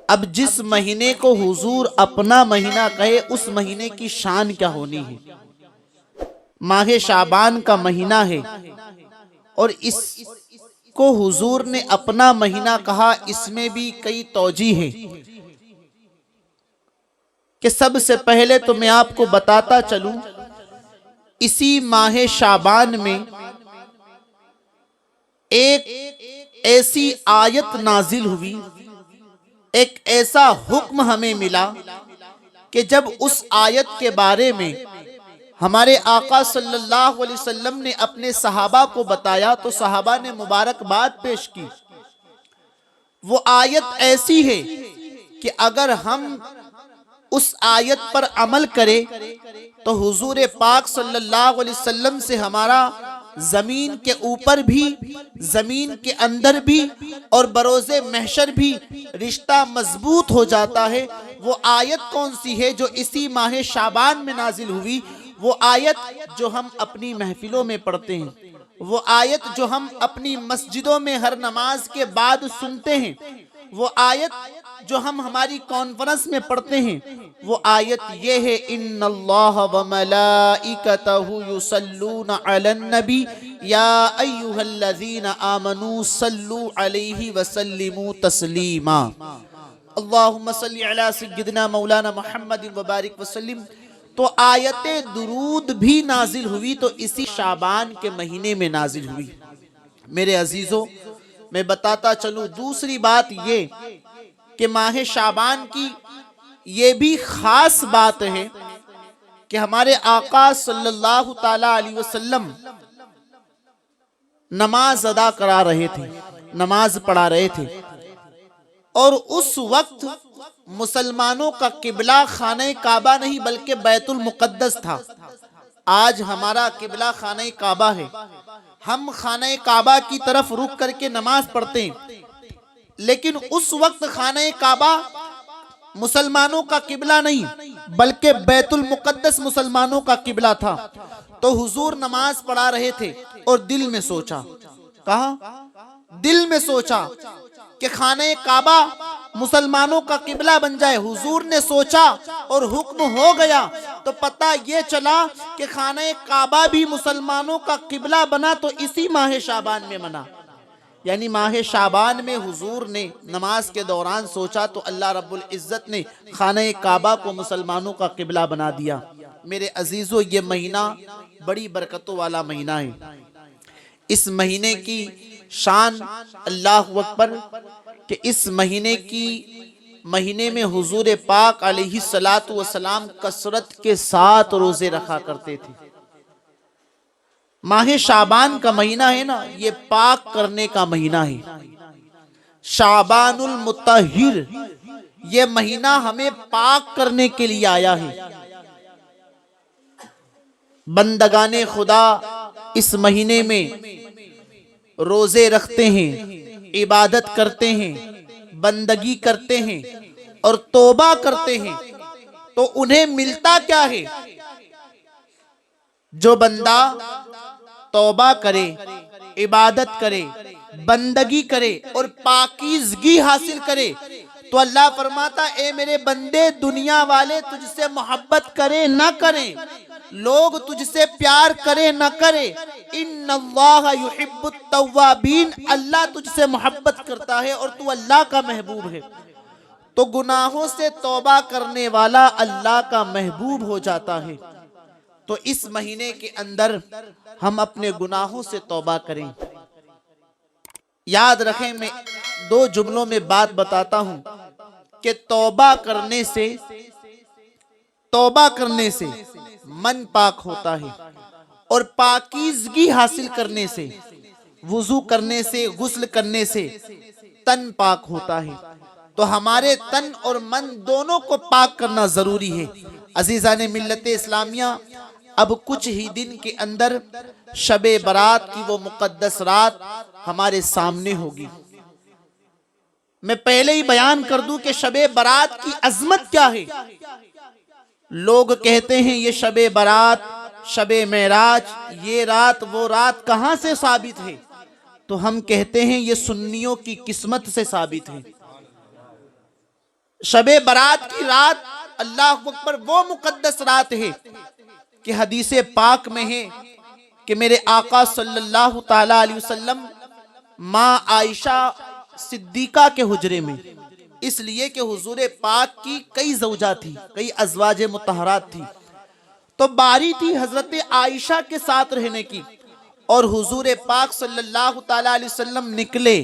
اب جس مہینے کو حضور اپنا مہینہ کہے اس مہینے کی شان کیا ہونی ہے؟ ماہ شعبان کا مہینہ ہے اور اس کو حضور نے اپنا مہینہ کہا، اس میں بھی کئی توجیہ ہیں کہ سب سے پہلے تو میں آپ کو بتاتا چلوں، اسی ماہ شعبان میں ایک ایسی آیت نازل ہوئی، ایک ایسا حکم ہمیں ملا کہ جب اس آیت کے بارے میں ہمارے آقا صلی اللہ علیہ وسلم نے اپنے صحابہ کو بتایا تو صحابہ نے مبارکباد پیش کی۔ وہ آیت ایسی ہے کہ اگر ہم اس آیت پر عمل کریں تو حضور پاک صلی اللہ علیہ وسلم سے ہمارا زمین کے اوپر بھی، زمین کے اندر بھی اور بروز محشر بھی رشتہ مضبوط ہو جاتا ہے۔ وہ آیت کون سی ہے جو اسی ماہ شعبان میں نازل ہوئی؟ وہ آیت جو ہم اپنی محفلوں میں پڑھتے ہیں، وہ آیت جو ہم اپنی مسجدوں میں ہر نماز کے بعد سنتے ہیں، وہ آیت جو ہم ہماری کانفرنس میں پڑھتے ہیں، وہ آیت یہ ہے، ان اللہ وملائکتہ یصلون علی النبی یا ایھا الذین آمنوا صلوا علیہ وسلموا تسلیما۔ اللہم صلی علی سیدنا مولانا محمد وبارک وسلم۔ تو آیت درود بھی نازل ہوئی تو اسی شعبان کے مہینے میں نازل ہوئی۔ میرے عزیزوں، میں بتاتا چلوں دوسری بات یہ کہ ماہ شعبان کی یہ بھی خاص بات ہے کہ ہمارے آقا صلی اللہ تعالی علیہ وسلم نماز ادا کرا رہے تھے، نماز پڑھا رہے تھے، اور اس وقت مسلمانوں کا قبلہ خانہ کعبہ نہیں بلکہ بیت المقدس تھا۔ آج ہمارا قبلہ خانہ کعبہ ہے، ہم خانہ کعبہ کی طرف رخ کر کے نماز پڑھتے ہیں، لیکن اس وقت خانہ کعبہ مسلمانوں کا قبلہ نہیں بلکہ بیت المقدس مسلمانوں کا قبلہ تھا۔ تو حضور نماز پڑھا رہے تھے اور دل میں سوچا، کہا دل میں سوچا کہ خانہ کعبہ مسلمانوں کا قبلہ بن جائے۔ حضور نے سوچا اور حکم ہو گیا تو پتہ یہ چلا کہ خانہ کعبہ بھی مسلمانوں کا قبلہ بنا تو اسی ماہ شعبان میں بنا۔ یعنی ماہ شعبان میں حضور نے نماز کے دوران سوچا تو اللہ رب العزت نے خانہ کعبہ کو مسلمانوں کا قبلہ بنا دیا۔ میرے عزیزو، یہ مہینہ بڑی برکتوں والا مہینہ ہے۔ اس مہینے کی شان، اللہ اکبر، کہ اس مہینے میں حضور پاک علیہ السلام کثرت کے ساتھ روزے رکھا کرتے تھے۔ ماہ شعبان کا مہینہ ہے نا، یہ پاک کرنے کا مہینہ ہے۔ شعبان المطہر، یہ مہینہ ہمیں پاک کرنے کے لیے آیا ہے۔ بندگان خدا اس مہینے میں روزے رکھتے ہیں، عبادت کرتے ہیں، بندگی کرتے ہیں اور توبہ کرتے ہیں، تو انہیں ملتا کیا ہے؟ جو بندہ توبہ کرے، عبادت کرے، بندگی کرے اور پاکیزگی حاصل کرے تو اللہ فرماتا، اے میرے بندے، دنیا والے تجھ سے محبت کریں نہ کریں، لوگ تجھ سے پیار کریں نہ کریں، ان اللہ یحب التوابین، اللہ تجھ سے محبت کرتا ہے اور تو اللہ کا محبوب ہے۔ تو گناہوں سے توبہ کرنے والا اللہ کا محبوب ہو جاتا ہے۔ تو اس مہینے کے اندر ہم اپنے گناہوں سے توبہ کریں۔ یاد رکھیں، میں دو جملوں میں بات بتاتا ہوں کہ توبہ کرنے سے من پاک ہوتا ہے، اور پاکیزگی حاصل کرنے سے، وضو کرنے سے، غسل کرنے سے تن پاک ہوتا ہے۔ تو ہمارے تن اور من دونوں کو پاک کرنا ضروری ہے۔ عزیزان ملت اسلامیہ، اب کچھ ہی دن کے اندر شب برات کی وہ مقدس رات ہمارے سامنے ہوگی۔ میں پہلے ہی بیان کر دوں کہ شب برات کی عظمت کیا ہے۔ لوگ کہتے ہیں یہ شب برات، شب معراج، یہ رات وہ رات کہاں سے ثابت ہے؟ تو ہم کہتے ہیں یہ سنیوں کی قسمت سے ثابت ہے۔ شب برات کی رات اللہ اکبر وہ مقدس رات ہے کہ حدیث پاک میں ہے کہ میرے آقا صلی اللہ تعالی علیہ وسلم ماں عائشہ صدیقہ کے حجرے میں، اس لیے کہ حضور پاک کی کئی زوجہ تھی، کئی ازواج مطہرات تھی، تو باری تھی حضرت عائشہ کے ساتھ رہنے کی، اور حضور پاک صلی اللہ تعالی علیہ وسلم نکلے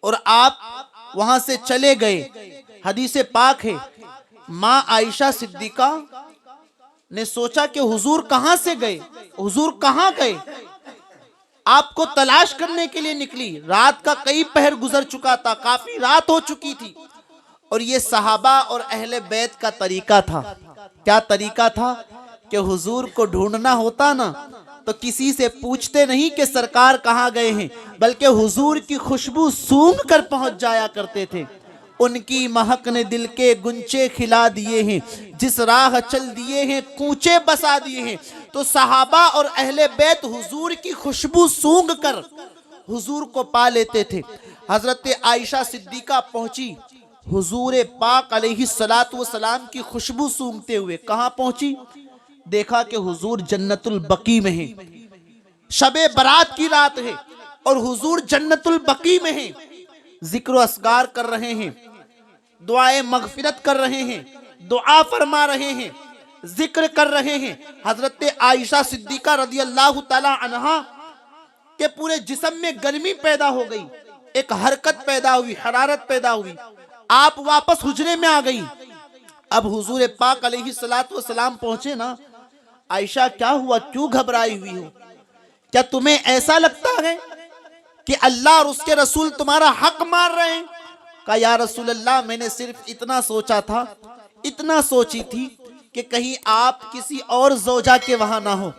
اور آپ وہاں سے چلے گئے۔ حدیث پاک ہے ماں عائشہ صدیقہ نے سوچا کہ حضور کہاں سے گئے، حضور کہاں گئے، آپ کو تلاش کرنے کے لیے نکلی۔ رات کا کئی پہر گزر چکا تھا، کافی رات ہو چکی تھی، اور یہ صحابہ اور اہل بیت کا طریقہ تھا۔ کیا طریقہ تھا کہ حضور کو ڈھونڈنا ہوتا نا تو کسی سے پوچھتے نہیں کہ سرکار کہاں گئے ہیں، بلکہ حضور کی خوشبو سونگھ کر پہنچ جایا کرتے تھے۔ ان کی مہک نے دل کے گنچے کھلا دیے ہیں، جس راہ چل دیے ہیں کوچے بسا دیے ہیں۔ تو صحابہ اور اہل بیت حضور کی خوشبو سونگھ کر حضور کو پا لیتے تھے۔ حضرت عائشہ صدیقہ پہنچی حضور پاک علیہ السلام کی خوشبو سونگتے ہوئے۔ کہاں پہنچی؟ دیکھا کہ حضور جنت البقیع میں ہیں، شب برات کی رات ہے اور حضور جنت البقیع میں ہیں، ذکر و اذکار کر رہے ہیں، دعائے مغفرت کر رہے ہیں، دعا فرما رہے ہیں، ذکر کر رہے ہیں۔ حضرت عائشہ صدیقہ رضی اللہ تعالی عنہا کے پورے جسم میں گرمی پیدا ہو گئی، ایک حرکت پیدا ہوئی، حرارت پیدا ہوئی، آپ واپس حجرے میں آ گئی۔ اب حضور پاک علیہ السلام پہنچے نا، عائشہ کیا ہوا، کیوں گھبرائی ہوئی ہو؟ کیا تمہیں ایسا لگتا ہے کہ اللہ اور اس کے رسول تمہارا حق مار رہے ہیں؟ کہا یا رسول اللہ، میں نے صرف اتنا سوچا تھا، اتنا سوچی تھی کہ کہیں آپ کسی اور زوجہ کے وہاں نہ ہو،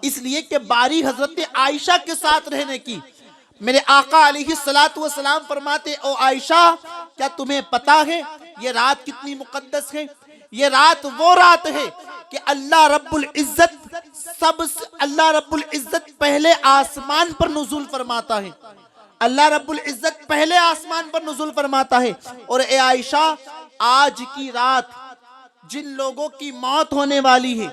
اس لیے کہ باری حضرت عائشہ کے ساتھ رہنے کی۔ میرے آقا علیہ السلام فرماتے او عائشہ، کیا تمہیں پتا ہے یہ رات کتنی مقدس ہے؟ یہ رات وہ رات ہے کہ اللہ رب العزت پہلے آسمان پر نزول فرماتا ہے، اللہ رب العزت پہلے آسمان پر نزول فرماتا ہے۔ اور اے عائشہ، آج کی رات جن لوگوں کی موت ہونے والی ہے،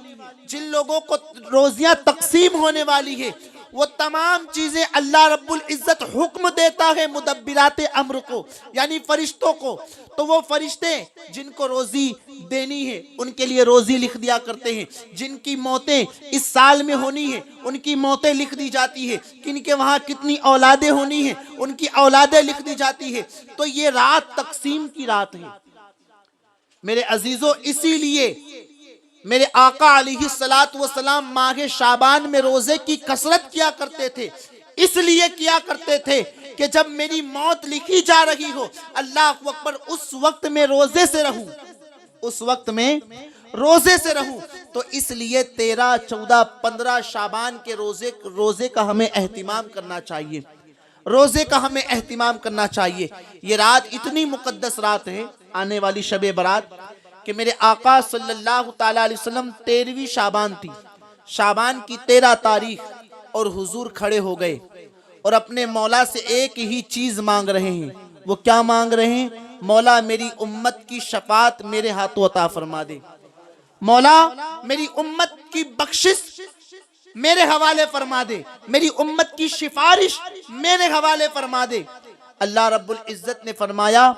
جن لوگوں کو روزیاں تقسیم ہونے والی ہے، وہ تمام چیزیں اللہ رب العزت حکم دیتا ہے مدبرات امر کو، یعنی فرشتوں کو، تو وہ فرشتے جن کو روزی دینی ہے ان کے لیے روزی لکھ دیا کرتے ہیں، جن کی موتیں اس سال میں ہونی ہیں ان کی موتیں لکھ دی جاتی ہے، کن کے وہاں کتنی اولادیں ہونی ہیں ان کی اولادیں لکھ دی جاتی ہے۔ تو یہ رات تقسیم کی رات ہے میرے عزیزوں، اسی لیے میرے آقا علیہ السلام ماہ شعبان میں روزے کی کثرت کیا کرتے تھے، اس لیے کیا کرتے تھے کہ جب میری موت لکھی جا رہی ہو، اللہ اکبر، اس وقت میں روزے سے رہوں، اس وقت میں روزے سے رہوں۔ تو اس لیے 13، 14، 15 شعبان کے روزے کا ہمیں اہتمام کرنا چاہیے، روزے کا ہمیں اہتمام کرنا چاہیے۔ یہ رات اتنی مقدس رات ہے آنے والی شب برات کہ میرے آقا صلی اللہ تعالی علیہ وسلم 13ویں شعبان تھی، شعبان کی 13 تاریخ، اور حضور کھڑے ہو گئے اور اپنے مولا سے ایک ہی چیز مانگ رہے ہیں۔ وہ کیا مانگ رہے ہیں؟ مولا میری امت کی شفاعت میرے ہاتھوں عطا فرما دے، مولا میری امت کی بخشش میرے حوالے فرما دے، میری امت کی سفارش میرے حوالے فرما دے۔ اللہ رب العزت نے فرمایا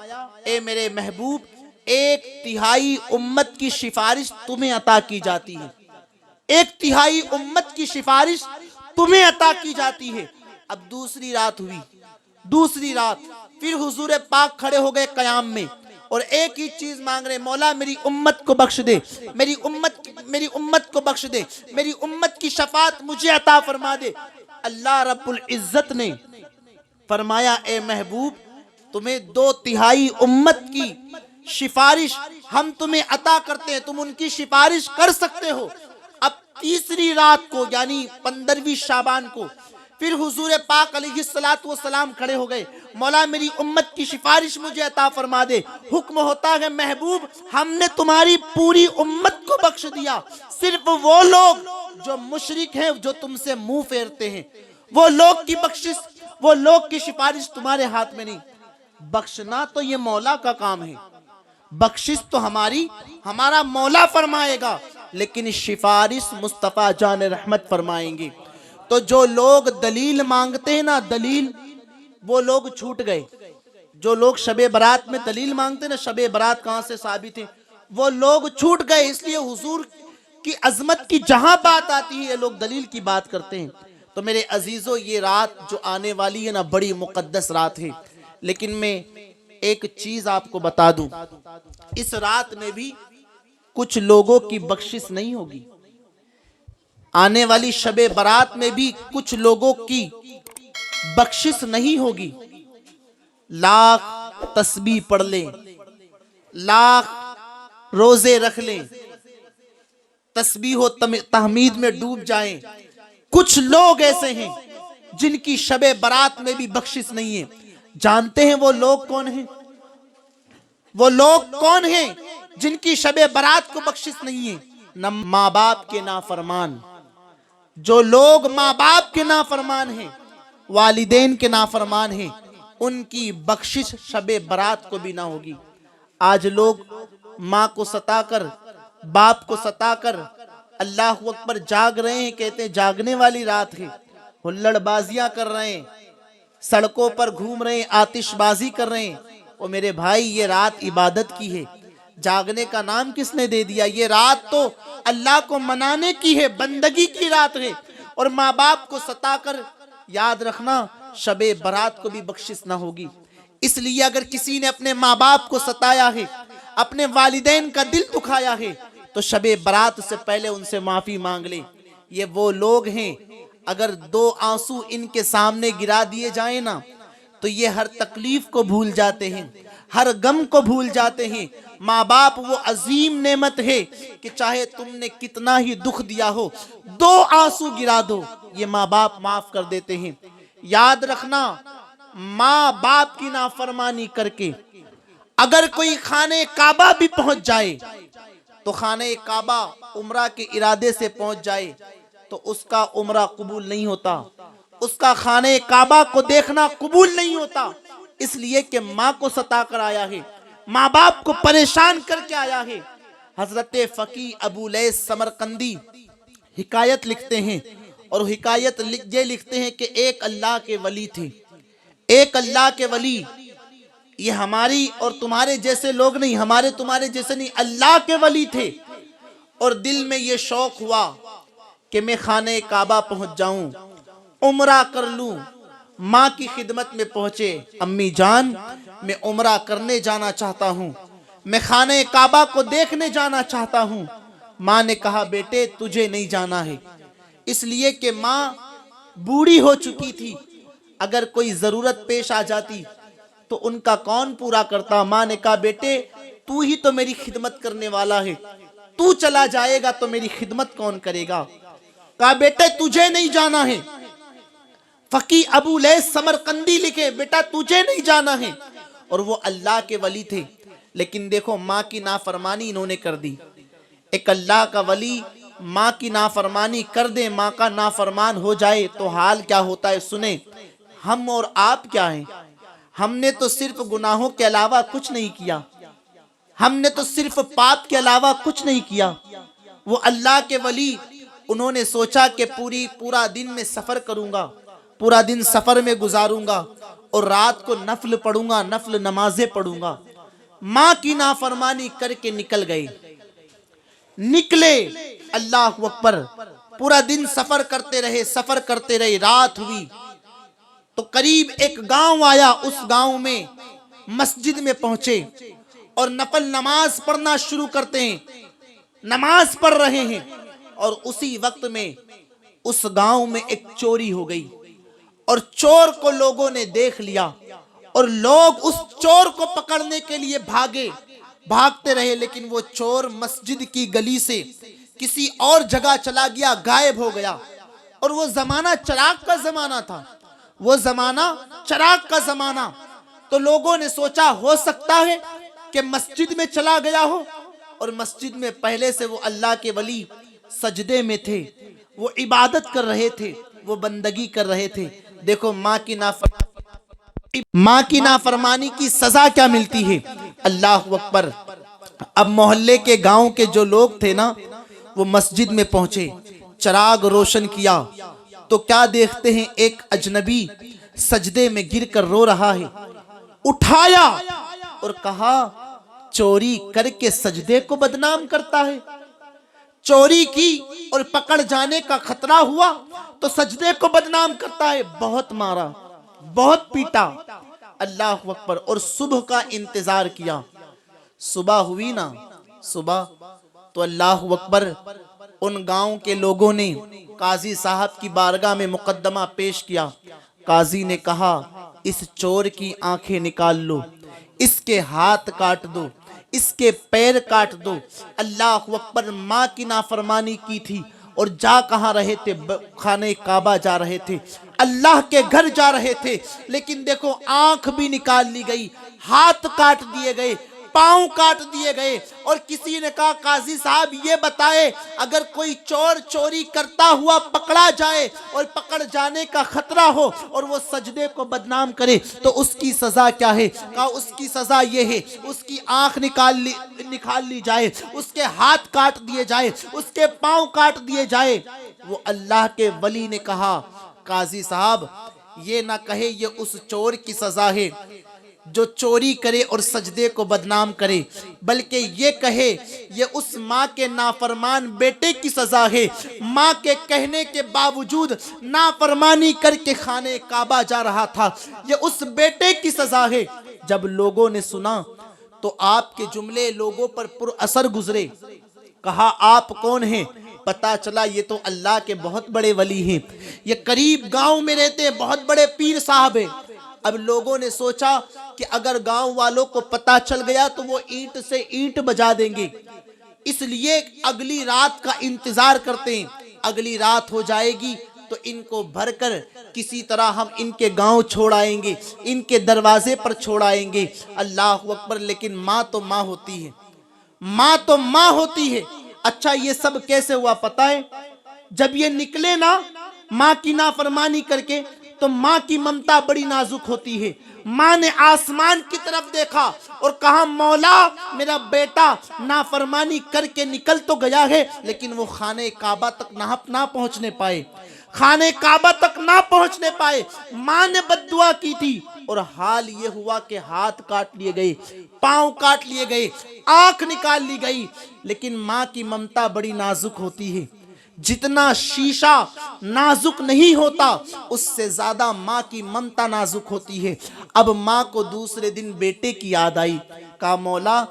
اے میرے محبوب، 1/3 امت کی سفارش تمہیں عطا کی جاتی ہے، 1/3 امت کی سفارش تمہیں عطا کی جاتی ہے۔ اب دوسری رات ہوئی، دوسری رات پھر حضور پاک کھڑے ہو گئے قیام میں اور ایک ہی چیز مانگ رہے، مولا میری امت کو بخش دے، میری امت کو بخش دے، میری امت کی شفاعت مجھے عطا فرما دے۔ اللہ رب العزت نے فرمایا اے محبوب، تمہیں 2/3 امت کی سفارش ہم تمہیں عطا کرتے ہیں، تم ان کی سفارش کر سکتے ہو۔ اب تیسری رات کو یعنی 15ویں شعبان کو پھر حضور پاک علیہ السلام کھڑے ہو گئے، مولا میری امت کی سفارش مجھے عطا فرما دے۔ حکم ہوتا ہے محبوب، ہم نے تمہاری پوری امت کو بخش دیا، صرف وہ لوگ جو مشرک ہیں، جو تم سے منہ پھیرتے ہیں، وہ لوگ کی بخشش، وہ لوگ کی سفارش تمہارے ہاتھ میں نہیں۔ بخشنا تو یہ مولا کا کام ہے، بخشش تو ہمارا مولا فرمائے گا، لیکن سفارش مصطفیٰ جان رحمت فرمائیں گے۔ تو جو لوگ دلیل مانگتے ہیں نا، دلیل، وہ لوگ چھوٹ گئے۔ جو لوگ شب برات میں دلیل مانگتے ہیں نا، شب برات کہاں سے ثابت ہے، وہ لوگ چھوٹ گئے۔ اس لیے حضور کی عظمت کی جہاں بات آتی ہے یہ لوگ دلیل کی بات کرتے ہیں۔ تو میرے عزیزو، یہ رات جو آنے والی ہے نا، بڑی مقدس رات ہے۔ لیکن میں ایک چیز آپ کو بتا دوں، اس رات میں بھی کچھ لوگوں کی بخشش نہیں ہوگی۔ آنے والی شب برات میں بھی کچھ لوگوں کی بخشش نہیں ہوگی۔ لاکھ تسبیح پڑھ لیں، لاکھ روزے رکھ لیں، تسبیح و تحمید میں ڈوب جائیں، کچھ لوگ ایسے ہیں جن کی شب برات میں بھی بخشش نہیں ہے۔ جانتے ہیں وہ لوگ کون ہیں؟ وہ لوگ کون ہیں جن کی شب برات کو بخشش نہیں ہے؟ نہ ماں باپ کے نافرمان۔ جو لوگ ماں باپ کے نافرمان ہیں، والدین کے نافرمان ہیں، ان کی بخشش شب برات کو بھی نہ ہوگی۔ آج لوگ ماں کو ستا کر، باپ کو ستا کر اللہ اکبر جاگ رہے ہیں، کہتے ہیں جاگنے والی رات ہے، ہلڑ بازیاں کر رہے ہیں، سڑکوں پر گھوم رہے ہیں، آتش بازی کر رہے ہیں۔ اور میرے بھائی، یہ رات عبادت کی ہے۔ جاگنے کا نام کس نے دے دیا؟ یہ رات تو اللہ کو منانے کی ہے، بندگی کی رات ہے۔ اور ماں باپ کو ستا کر، یاد رکھنا، شب برات کو بھی بخشش نہ ہوگی۔ اس لیے اگر کسی نے اپنے ماں باپ کو ستایا ہے، اپنے والدین کا دل دکھایا ہے، تو شب برات سے پہلے ان سے معافی مانگ لے۔ یہ وہ لوگ ہیں، اگر 2 آنسو ان کے سامنے گرا دیے جائیں نا، تو یہ ہر تکلیف کو بھول جاتے ہیں، ہر غم کو بھول جاتے ہیں۔ ماں باپ وہ عظیم نعمت ہے کہ چاہے تم نے کتنا ہی دکھ دیا ہو، 2 آنسو گرا دو، یہ ماں باپ معاف کر دیتے ہیں۔ یاد رکھنا، ماں باپ کی نافرمانی کر کے اگر کوئی خانہ کعبہ بھی پہنچ جائے، تو خانہ کعبہ عمرہ کے ارادے سے پہنچ جائے، تو اس کا عمرہ قبول نہیں ہوتا، اس کا خانہ کعبہ کو دیکھنا قبول نہیں ہوتا، اس لیے کہ ماں کو ستا کر آیا ہے، ماں باپ کو پریشان کر کے آیا ہے۔ حضرت فقی ابو لیث سمرقندی حکایت لکھتے ہیں، اور حکایت یہ لکھتے ہیں کہ ایک اللہ کے ولی تھے، ایک اللہ کے ولی۔ یہ ہماری اور تمہارے جیسے لوگ نہیں، ہمارے تمہارے جیسے نہیں، اللہ کے ولی تھے۔ اور دل میں یہ شوق ہوا کہ میں خانہ کعبہ پہنچ جاؤں، عمرہ کر لوں۔ ماں کی خدمت میں پہنچے، امی جان میں عمرہ کرنے جانا چاہتا ہوں، میں خانہ کعبہ کو دیکھنے جانا چاہتا ہوں۔ ماں نے کہا بیٹے تجھے نہیں جانا ہے، اس لیے کہ ماں بوڑھی ہو چکی تھی، اگر کوئی ضرورت پیش آ جاتی تو ان کا کون پورا کرتا؟ ماں نے کہا بیٹے تو ہی تو میری خدمت کرنے والا ہے، تو چلا جائے گا تو میری خدمت کون کرے گا؟ کہا بیٹے تجھے نہیں جانا ہے۔ فقی ابو لیث سمرقندی لکھے بیٹا تجھے نہیں جانا ہے، اور وہ اللہ کے ولی تھے، لیکن دیکھو ماں کی نافرمانی انہوں نے کر دی۔ ایک اللہ کا ولی ماں کی نافرمانی کر دے، ماں کا نافرمان ہو جائے تو حال کیا ہوتا ہے سنیں۔ ہم اور آپ کیا ہیں؟ ہم نے تو صرف گناہوں کے علاوہ کچھ نہیں کیا، ہم نے تو صرف پاپ کے علاوہ کچھ نہیں کیا۔ وہ اللہ کے ولی، انہوں نے سوچا کہ پورا دن میں سفر کروں گا، پورا دن سفر میں گزاروں گا، اور رات کو نفل پڑھوں گا، نفل نمازیں پڑھوں گا۔ ماں کی نافرمانی کر کے نکل گئے، نکلے، اللہ اکبر، پورا دن سفر کرتے رہے، رات ہوئی تو قریب ایک گاؤں آیا، اس گاؤں میں مسجد میں پہنچے اور نفل نماز پڑھنا شروع کرتے ہیں، نماز پڑھ رہے ہیں، اور اسی وقت میں اس گاؤں میں ایک چوری ہو گئی، اور چور کو لوگوں نے دیکھ لیا، اور لوگ اس چور کو پکڑنے کے لیے بھاگتے رہے، لیکن وہ چور مسجد کی گلی سے کسی اور جگہ چلا گیا، غائب ہو گیا۔ اور وہ زمانہ چراغ کا زمانہ تھا، وہ زمانہ چراغ کا زمانہ، تو لوگوں نے سوچا ہو سکتا ہے کہ مسجد میں چلا گیا ہو، اور مسجد میں پہلے سے وہ اللہ کے ولی سجدے میں تھے، وہ عبادت کر رہے تھے، وہ بندگی کر رہے تھے۔ دیکھو ماں کی نافرمانی کی سزا کیا ملتی ہے، اللہ اکبر۔ اب محلے کے گاؤں کے جو لوگ تھے نا وہ مسجد میں پہنچے، چراغ روشن کیا تو کیا دیکھتے ہیں؟ ایک اجنبی سجدے میں گر کر رو رہا ہے۔ اٹھایا اور کہا چوری کر کے سجدے کو بدنام کرتا ہے، چوری کی اور پکڑ جانے کا خطرہ ہوا تو سجدے کو بدنام کرتا ہے۔ بہت مارا، بہت پیٹا، اللہ اکبر، اور صبح کا انتظار کیا۔ صبح ہوئی نا، صبح تو اللہ اکبر، ان گاؤں کے لوگوں نے قاضی صاحب کی بارگاہ میں مقدمہ پیش کیا۔ قاضی نے کہا اس چور کی آنکھیں نکال لو، اس کے ہاتھ کاٹ دو، اس کے پیر کاٹ دو۔ اللہ اکبر، ماں کی نافرمانی کی تھی اور جا کہاں رہے تھے؟ خانہ کعبہ جا رہے تھے، اللہ کے گھر جا رہے تھے، لیکن دیکھو آنکھ بھی نکال لی گئی، ہاتھ کاٹ دیے گئے، پاؤں کاٹ دیے گئے۔ اور کسی نے کہا قاضی صاحب یہ بتائے اگر کوئی چور چوری کرتا ہوا پکڑا جائے اور پکڑ جانے کا خطرہ ہو اور وہ سجدے کو بدنام کرے تو اس کی سزا کیا ہے؟ کہا اس کی سزا یہ ہے، اس کی آنکھ نکال لی جائے، اس کے ہاتھ کاٹ دیے جائے، اس کے پاؤں کاٹ دیے جائے۔ وہ اللہ کے ولی نے کہا قاضی صاحب یہ نہ کہے یہ اس چور کی سزا ہے جو چوری کرے اور سجدے کو بدنام کرے، بلکہ یہ کہے یہ اس ماں کے نافرمان بیٹے کی سزا ہے، ماں کے کہنے کے باوجود نافرمانی کر کے خانہ کعبہ جا رہا تھا، یہ اس بیٹے کی سزا ہے۔ جب لوگوں نے سنا تو آپ کے جملے لوگوں پر پر اثر گزرے۔ کہا آپ کون ہیں؟ پتا چلا یہ تو اللہ کے بہت بڑے ولی ہیں، یہ قریب گاؤں میں رہتے ہیں، بہت بڑے پیر صاحب ہیں۔ اب لوگوں نے سوچا کہ اگر گاؤں والوں کو پتا چل گیا تو وہ اینٹ سے اینٹ بجا دیں گے، اس لیے اگلی رات کا انتظار کرتے ہیں۔ اگلی رات ہو جائے گی تو ان کو بھر کر کسی طرح ہم ان کے گاؤں چھوڑ آئیں گے، ان کے دروازے پر چھوڑ آئیں گے۔ اللہ اکبر، لیکن ماں تو ماں ہوتی ہے، ماں تو ماں ہوتی ہے۔ اچھا یہ سب کیسے ہوا پتہ ہے؟ جب یہ نکلے نا ماں کی نافرمانی کر کے تو ماں کی ممتا بڑی نازک ہوتی ہے۔ ماں نے آسمان کی طرف دیکھا اور کہا مولا میرا بیٹا نافرمانی کر کے نکل تو گیا ہے لیکن وہ خانہ کعبہ تک نہ پہنچنے پائے، خانہ کعبہ تک نہ پہنچنے پائے۔ ماں نے بد دعا کی تھی اور حال یہ ہوا کہ ہاتھ کاٹ لیے گئے، پاؤں کاٹ لیے گئے، آنکھ نکال لی گئی۔ لیکن ماں کی ممتا بڑی نازک ہوتی ہے، جتنا شیشہ نازک نہیں ہوتا اس سے زیادہ ماں کی ممتا نازک ہوتی ہے۔ اب ماں کو دوسرے دن بیٹے کی یاد آئی، کہا مولا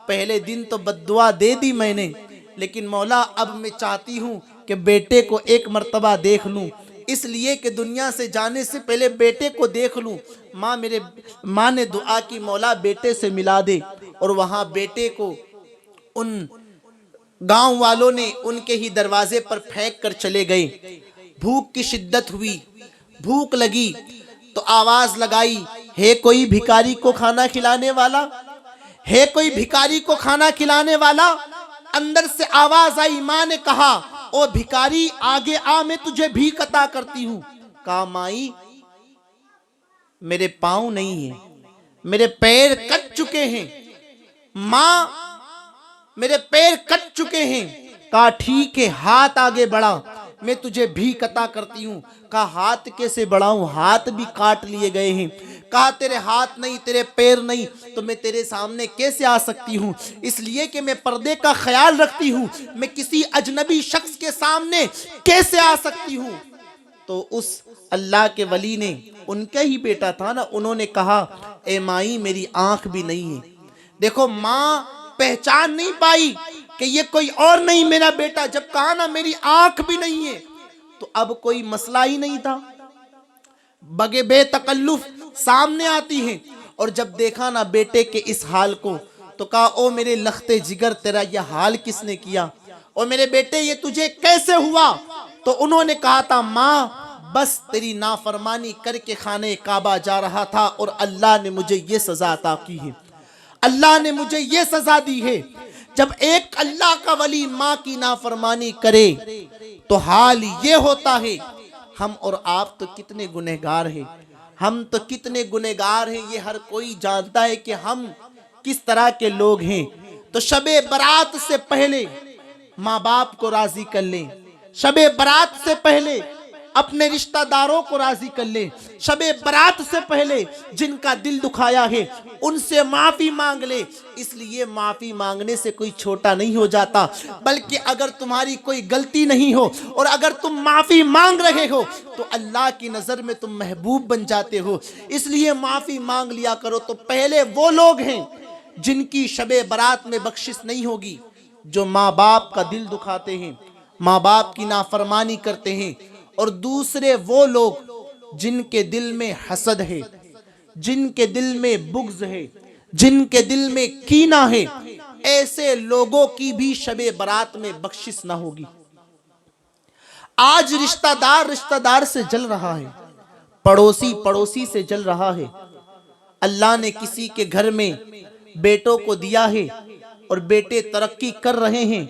پہلے دن تو بد دعا دے دی میں نے، لیکن مولا اب میں چاہتی ہوں کہ بیٹے کو ایک مرتبہ دیکھ لوں، اس لیے کہ دنیا سے جانے سے پہلے بیٹے کو دیکھ لوں۔ ماں نے دعا کی مولا بیٹے سے ملا دے، اور وہاں بیٹے کو ان گاؤں والوں نے ان کے ہی دروازے پر پھینک کر چلے گئے۔ بھوک کی شدت ہوئی، بھوک لگی تو آواز لگائی ہے کوئی بھکاری کو کھانا کھلانے والا، ہے کوئی بھکاری کو کھانا کھلانے والا۔ اندر سے آواز آئی، ماں نے کہا او بھکاری آگے آ میں تجھے بھیک عطا کرتی ہوں۔ کہا مائی میرے پاؤں نہیں ہیں، میرے پیر کٹ چکے ہیں، ماں میرے پیر کٹ چکے ہیں۔ کہا ٹھیک ہے ہاتھ آگے بڑھا میں تجھے بھیک عطا کرتی ہوں۔ کہا ہاتھ کیسے بڑھاؤں، ہاتھ بھی کاٹ لیے گئے ہیں۔ کہا تیرے ہاتھ نہیں، تیرے پیر نہیں تو میں تیرے سامنے کیسے آ سکتی ہوں؟ اس لیے کہ میں پردے کا خیال رکھتی ہوں، میں کسی اجنبی شخص کے سامنے کیسے آ سکتی ہوں؟ تو اس اللہ کے ولی نے، ان کا ہی بیٹا تھا نا، انہوں نے کہا اے مائی میری آنکھ بھی نہیں ہے۔ دیکھو ماں پہچان نہیں پائی کہ یہ کوئی اور نہیں میرا بیٹا، جب کہا نا میری آنکھ بھی نہیں ہے تو اب کوئی مسئلہ ہی نہیں تھا۔ بے تکلف سامنے آتی ہیں، اور جب دیکھا نا بیٹے کے اس حال کو تو کہا او میرے لختے جگر تیرا یہ حال کس نے کیا، او میرے بیٹے یہ تجھے کیسے ہوا؟ تو انہوں نے کہا تھا ماں بس تیری نافرمانی کر کے خانہ کعبہ جا رہا تھا اور اللہ نے مجھے یہ سزا عطا کی ہے، اللہ نے مجھے یہ سزا دی ہے۔ جب ایک اللہ کا ولی ماں کی نافرمانی کرے تو حال یہ ہوتا ہے۔ ہم اور آپ تو کتنے گنہگار ہیں، ہم تو کتنے گنہگار ہیں، یہ ہر کوئی جانتا ہے کہ ہم کس طرح کے لوگ ہیں۔ تو شب برات سے پہلے ماں باپ کو راضی کر لیں، شب برات سے پہلے اپنے رشتہ داروں کو راضی کر لیں، شب برات سے پہلے جن کا دل دکھایا ہے ان سے معافی مانگ لے۔ اس لیے معافی مانگنے سے کوئی چھوٹا نہیں ہو جاتا، بلکہ اگر تمہاری کوئی غلطی نہیں ہو اور اگر تم معافی مانگ رہے ہو تو اللہ کی نظر میں تم محبوب بن جاتے ہو۔ اس لیے معافی مانگ لیا کرو۔ تو پہلے وہ لوگ ہیں جن کی شب برات میں بخشش نہیں ہوگی، جو ماں باپ کا دل دکھاتے ہیں، ماں باپ کی نافرمانی کرتے ہیں، اور دوسرے وہ لوگ جن کے دل میں حسد ہے، جن کے دل میں بغض ہے، جن کے دل میں کینہ ہے، ایسے لوگوں کی بھی شب برات میں بخشش نہ ہوگی۔ آج رشتہ دار سے جل رہا ہے، پڑوسی پڑوسی سے جل رہا ہے۔ اللہ نے کسی کے گھر میں بیٹوں کو دیا ہے اور بیٹے ترقی کر رہے ہیں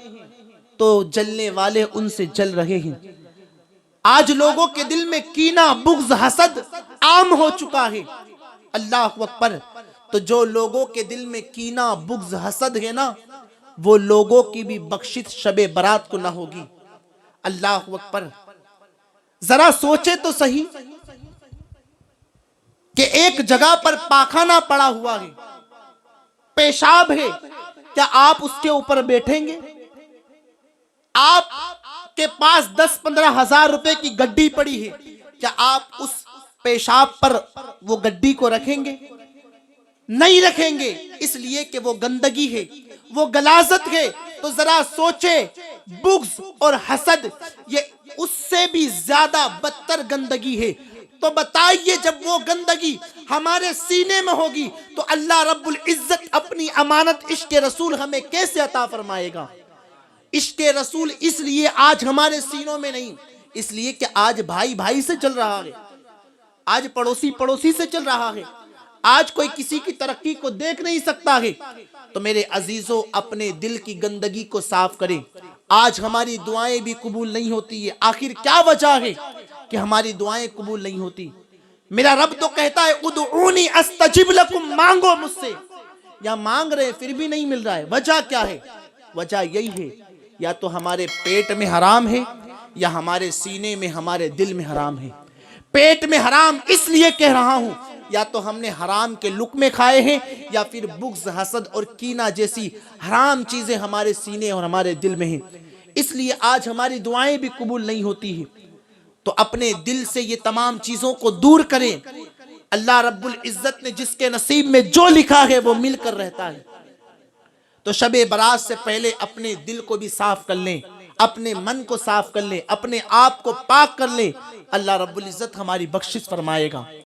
تو جلنے والے ان سے جل رہے ہیں۔ آج لوگوں کے دل میں کینہ، بغض، حسد عام ہو چکا ہے۔ اللہ اکبر۔ تو جو لوگوں کے دل میں کینہ، بغض، حسد ہے نا، وہ لوگوں کی بھی بخشش شب برات کو نہ ہوگی۔ اللہ اکبر۔ ذرا سوچے تو صحیح کہ ایک جگہ پر پاخانہ پڑا ہوا ہے، پیشاب ہے، کیا آپ اس کے اوپر بیٹھیں گے؟ آپ کے پاس 10-15 ہزار روپے کی گڈی پڑی ہے، کیا آپ اس پیشاب پر وہ گڈی کو رکھیں گے؟ نہیں رکھیں گے، اس لیے کہ وہ گندگی ہے، وہ غلاظت ہے۔ تو ذرا سوچے، بغض اور حسد یہ اس سے بھی زیادہ بدتر گندگی ہے۔ تو بتائیے جب وہ گندگی ہمارے سینے میں ہوگی تو اللہ رب العزت اپنی امانت عشق رسول ہمیں کیسے عطا فرمائے گا؟ عشق رسول اس لیے آج ہمارے سینوں میں نہیں، اس لیے کہ آج بھائی بھائی سے چل رہا ہے، آج پڑوسی پڑوسی سے چل رہا ہے، آج کوئی کسی کی ترقی کو دیکھ نہیں سکتا ہے۔ تو میرے عزیزوں، اپنے دل کی گندگی کو صاف کریں۔ آج ہماری دعائیں بھی قبول نہیں ہوتی ہے، آخر کیا وجہ ہے کہ ہماری دعائیں قبول نہیں ہوتی؟ میرا رب تو کہتا ہے ادعونی استجب لکم، مانگو مجھ سے، یا مانگ رہے پھر بھی نہیں مل رہا ہے۔ وجہ کیا ہے؟ وجہ یہی ہے، یا تو ہمارے پیٹ میں حرام ہے یا ہمارے سینے میں، ہمارے دل میں حرام ہے۔ پیٹ میں حرام اس لیے کہہ رہا ہوں، یا تو ہم نے حرام کے لقمے کھائے ہیں یا پھر بغض، حسد اور کینہ جیسی حرام چیزیں ہمارے سینے اور ہمارے دل میں ہیں، اس لیے آج ہماری دعائیں بھی قبول نہیں ہوتی ہیں۔ تو اپنے دل سے یہ تمام چیزوں کو دور کریں۔ اللہ رب العزت نے جس کے نصیب میں جو لکھا ہے وہ مل کر رہتا ہے۔ تو شب برات سے پہلے اپنے دل کو بھی صاف کر لیں، اپنے من کو صاف کر لیں، اپنے آپ کو پاک کر لیں، اللہ رب العزت ہماری بخشش فرمائے گا۔